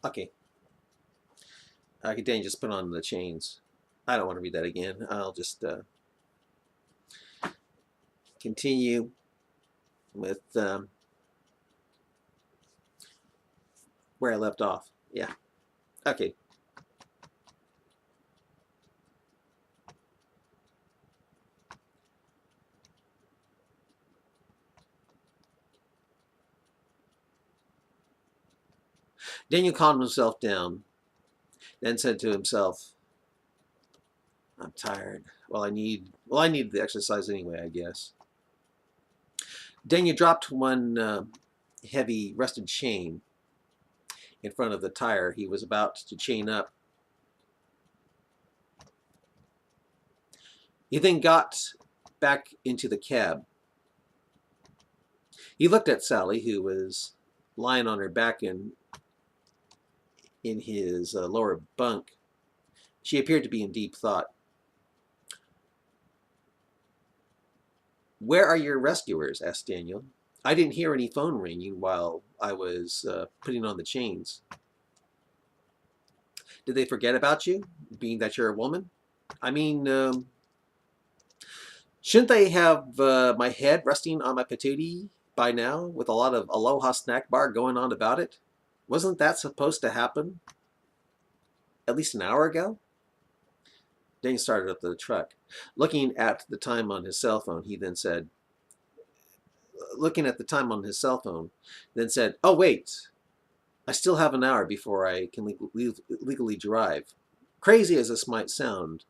Okay. Daniel just put on the chains. I don't want to read that again. I'll just continue with where I left off. Yeah. Okay. Daniel calmed himself down, then said to himself, "I'm tired. I need the exercise anyway, I guess." Daniel dropped one heavy rusted chain in front of the tire he was about to chain up. He then got back into the cab. He looked at Sally, who was lying on her back in his lower bunk. She appeared to be in deep thought. "Where are your rescuers?" asked Daniel. "I didn't hear any phone ringing while I was putting on the chains." "Did they forget about you, being that you're a woman? I mean, shouldn't they have my head resting on my patootie by now, with a lot of Aloha snack bar going on about it? Wasn't that supposed to happen at least an hour ago?" Dane started up the truck. Looking at the time on his cell phone, he then said, "Oh, wait, I still have an hour before I can legally drive. Crazy as this might sound,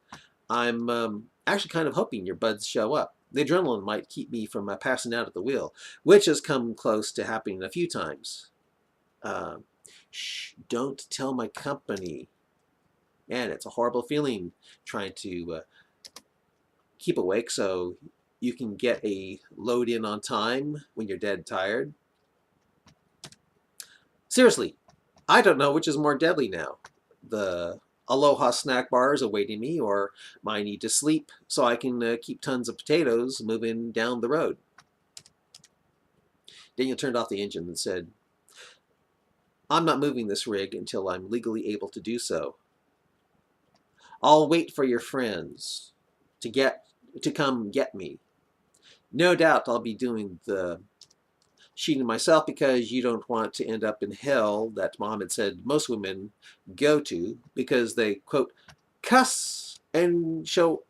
I'm actually kind of hoping your buds show up. The adrenaline might keep me from passing out at the wheel, which has come close to happening a few times. Uh, Shh, don't tell my company. Man, it's a horrible feeling trying to keep awake so you can get a load in on time when you're dead tired. Seriously, I don't know which is more deadly now. The Aloha snack bars awaiting me, or my need to sleep so I can keep tons of potatoes moving down the road." Daniel turned off the engine and said, "I'm not moving this rig until I'm legally able to do so. I'll wait for your friends to come get me. No doubt I'll be doing the shooting myself because you don't want to end up in hell that Mom had said most women go to because they, quote, they cuss and show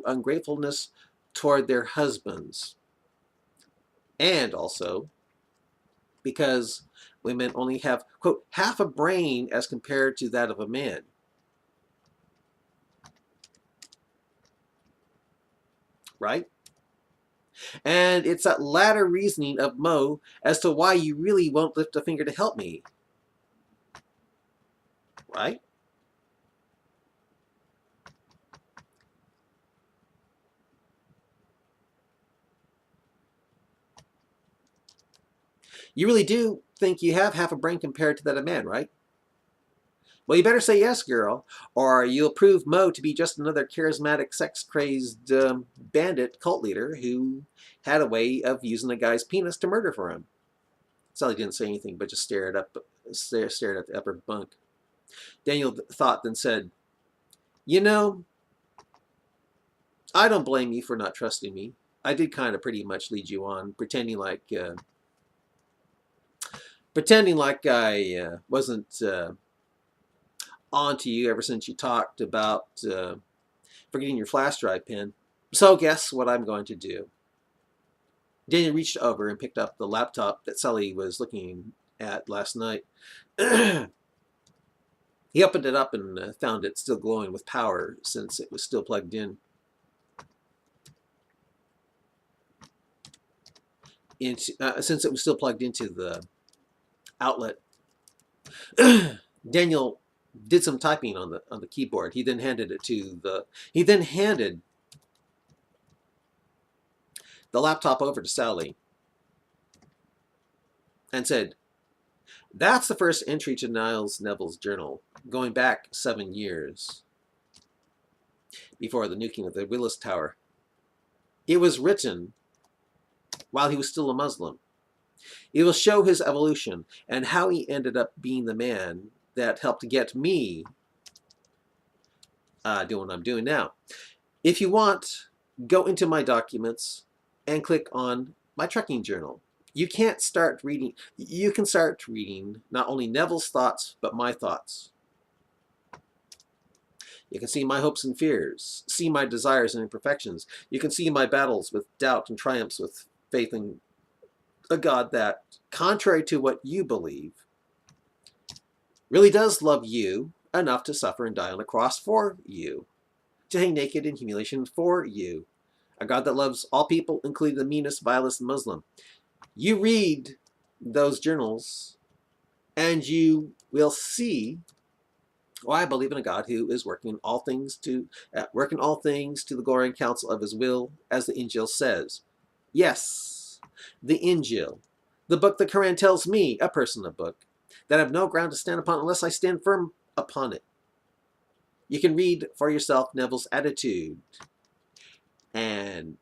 ungratefulness toward their husbands. And also because women only have, quote, half a brain as compared to that of a man." Right? And it's that latter reasoning of Mo as to why you really won't lift a finger to help me. Right? You really do think you have half a brain compared to that of man, right? Well, you better say yes, girl, or you'll prove Mo to be just another charismatic, sex-crazed bandit cult leader who had a way of using a guy's penis to murder for him. Sally didn't say anything, but just stared at the upper bunk. Daniel thought, then said, "You know, I don't blame you for not trusting me. I did kind of pretty much lead you on, pretending like I wasn't on to you ever since you talked about forgetting your flash drive pin. So guess what I'm going to do?" Daniel reached over and picked up the laptop that Sully was looking at last night. He opened it up and found it still glowing with power since it was still plugged in. Since it was still plugged into the outlet. Daniel did some typing on the keyboard. He then handed the laptop over to Sally and said, "That's the first entry to Niles Neville's journal, going back 7 years before the nuking of the Willis Tower. It was written while he was still a Muslim. It will show his evolution and how he ended up being the man that helped get me doing what I'm doing now. If you want, go into my documents and click on my trekking journal. You can start reading not only Neville's thoughts, but my thoughts. You can see my hopes and fears, see my desires and imperfections. You can see my battles with doubt and triumphs with faith in a God that, contrary to what you believe, really does love you enough to suffer and die on the cross for you, to hang naked in humiliation for you. A God that loves all people, including the meanest, vilest Muslim. You read those journals and you will see why I believe in a God who is working all things to the glory and counsel of his will, as the Injil says. Yes, the Injil, the book the Quran tells me, a personal book, that I have no ground to stand upon unless I stand firm upon it. You can read for yourself Neville's attitude and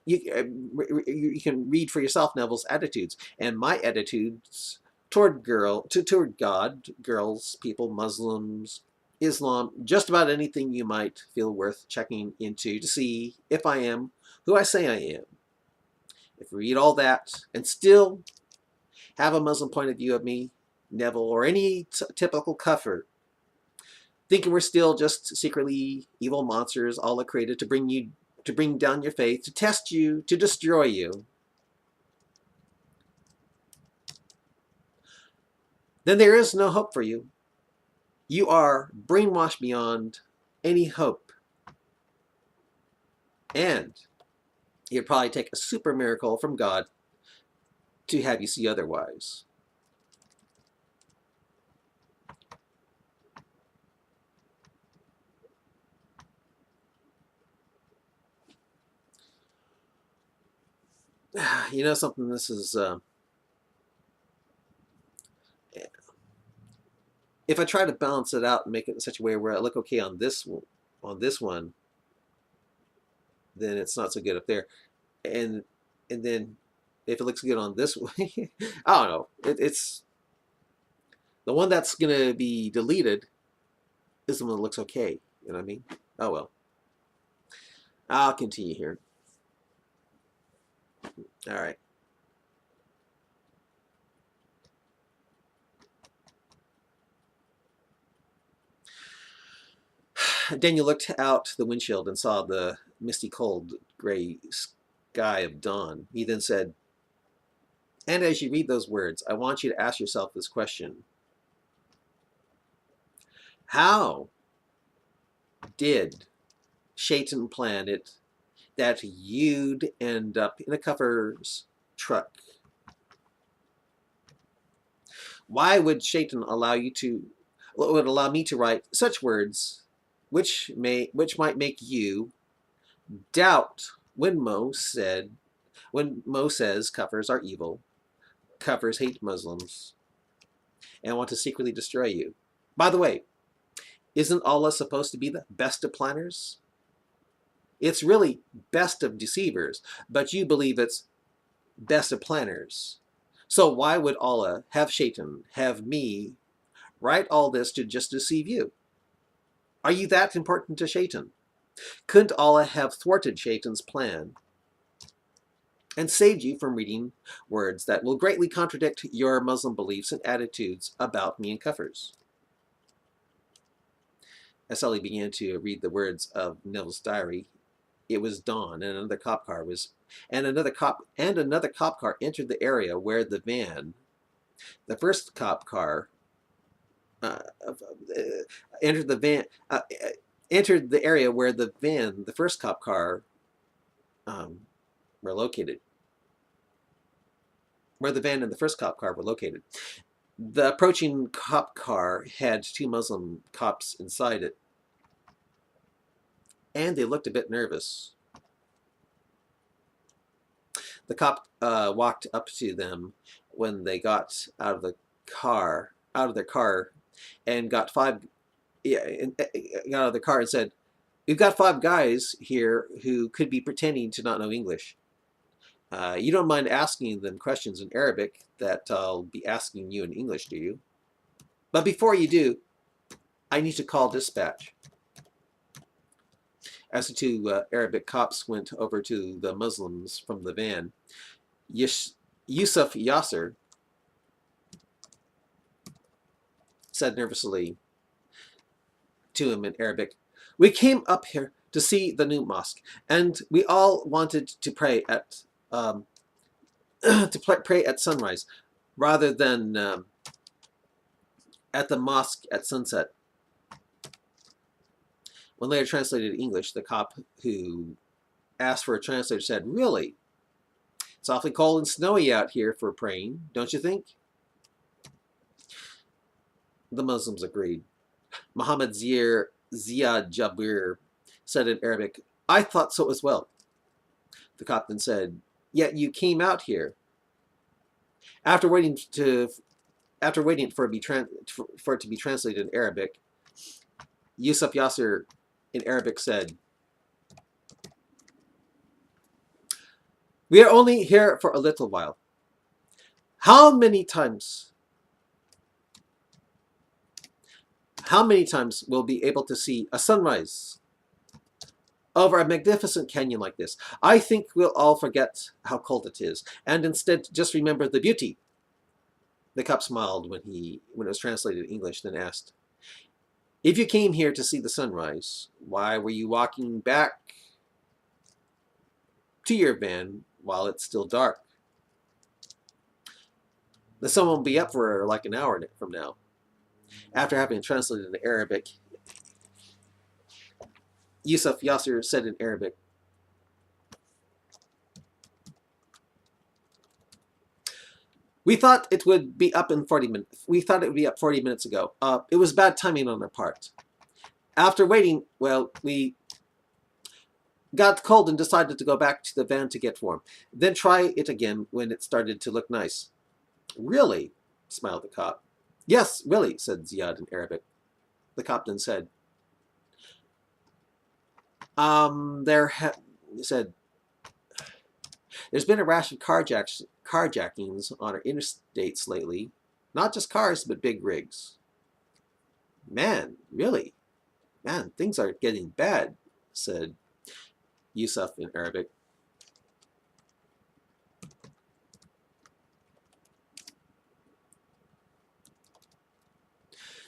you can read for yourself Neville's attitudes and my attitudes toward God, girls, people, Muslims, Islam, just about anything you might feel worth checking into to see if I am who I say I am. If you read all that and still have a Muslim point of view of me, Neville, or any typical kafir, thinking we're still just secretly evil monsters Allah created to bring down your faith, to test you, to destroy you, then there is no hope for you. You are brainwashed beyond any hope. And it'd probably take a super miracle from God to have you see otherwise. You know something, this is... if I try to balance it out and make it in such a way where I look okay on this one, then it's not so good up there. And then if it looks good on this one, I don't know. It's the one that's going to be deleted is the one that looks okay. You know what I mean? Oh well. I'll continue here. All right. Daniel looked out the windshield and saw the misty, cold, gray sky of dawn. He then said, and as you read those words, I want you to ask yourself this question. How did Shaitan plan it that you'd end up in a kafir's truck? Why would Shaitan allow me to write such words which might make you doubt when Mo says kafirs are evil, kafirs hate Muslims, and want to secretly destroy you? By the way, isn't Allah supposed to be the best of planners? It's really best of deceivers, but you believe it's best of planners. So why would Allah have Shaitan, have me, write all this to just deceive you? Are you that important to Shaitan? Couldn't Allah have thwarted Shaitan's plan and saved you from reading words that will greatly contradict your Muslim beliefs and attitudes about me and kafirs? As Sully began to read the words of Neville's diary, it was dawn, and another cop car entered the area where the first cop car entered the area where the first cop car were located. Where the van and the first cop car were located. The approaching cop car had two Muslim cops inside it, and they looked a bit nervous. The cop walked up to them when they got out of their car, and got out of the car and said, "We've got 5 guys here who could be pretending to not know English. You don't mind asking them questions in Arabic that I'll be asking you in English, do you? But before you do, I need to call dispatch. As the two Arabic cops went over to the Muslims from the van, Yusuf Yasser said nervously to him in Arabic, "We came up here to see the new mosque, and we all wanted to pray at pray at sunrise, rather than at the mosque at sunset." When later translated in English, the cop who asked for a translator said, "Really? It's awfully cold and snowy out here for praying, don't you think?" The Muslims agreed. Muhammad Ziad Jabir said in Arabic, "I thought so as well." The cop then said, "Yet you came out here." After waiting for it to be translated in Arabic, Yusuf Yasser in Arabic said, "We are only here for a little while. How many times we'll be able to see a sunrise over a magnificent canyon like this? I think we'll all forget how cold it is, and instead just remember the beauty." The cop smiled when it was translated in English, then asked, "If you came here to see the sunrise, why were you walking back to your van while it's still dark? The sun won't be up for like an hour from now." After having it translated into Arabic, Yusuf Yasser said in Arabic, "We thought it would be up in 40 minutes. We thought it would be up 40 minutes ago. It was bad timing on our part. After waiting, well, we got cold and decided to go back to the van to get warm. Then try it again when it started to look nice." "Really?" smiled the cop. "Yes, really," said Ziad in Arabic. The cop then said, said, "There's been a rash of carjackings on our interstates lately. Not just cars, but big rigs." "Man, really? Man, things are getting bad," said Yusuf in Arabic.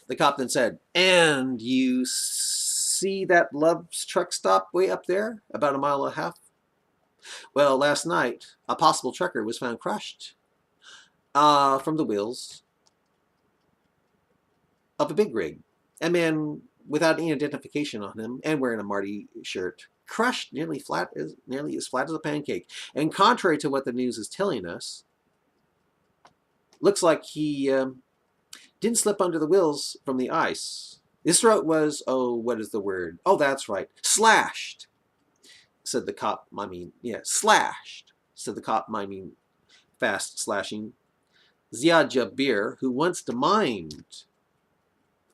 The cop then said, "And you see that Love's truck stop way up there, about a mile and a half? Well, last night, a possible trucker was found crushed from the wheels of a big rig. A man without any identification on him and wearing a Marty shirt, crushed nearly as flat as a pancake. And contrary to what the news is telling us, looks like he didn't slip under the wheels from the ice. His throat was, oh, what is the word? Oh, that's right, slashed," said the cop, miming, slashed, said the cop, miming fast slashing. Ziad Jabir, who once mimed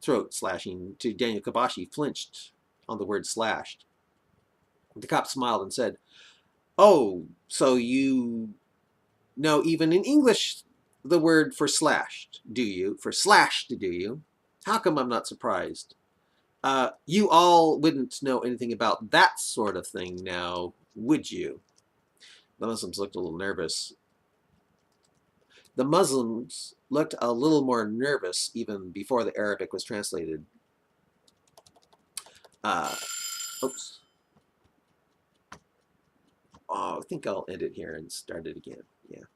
throat slashing to Daniel Kabashi, flinched on the word slashed. The cop smiled and said, "Oh, so you know even in English the word for slashed, do you? For slashed, do you? How come I'm not surprised? You all wouldn't know anything about that sort of thing now, would you?" The Muslims looked a little nervous. The Muslims looked a little more nervous even before the Arabic was translated. Oops. Oh, I think I'll end it here and start it again. Yeah.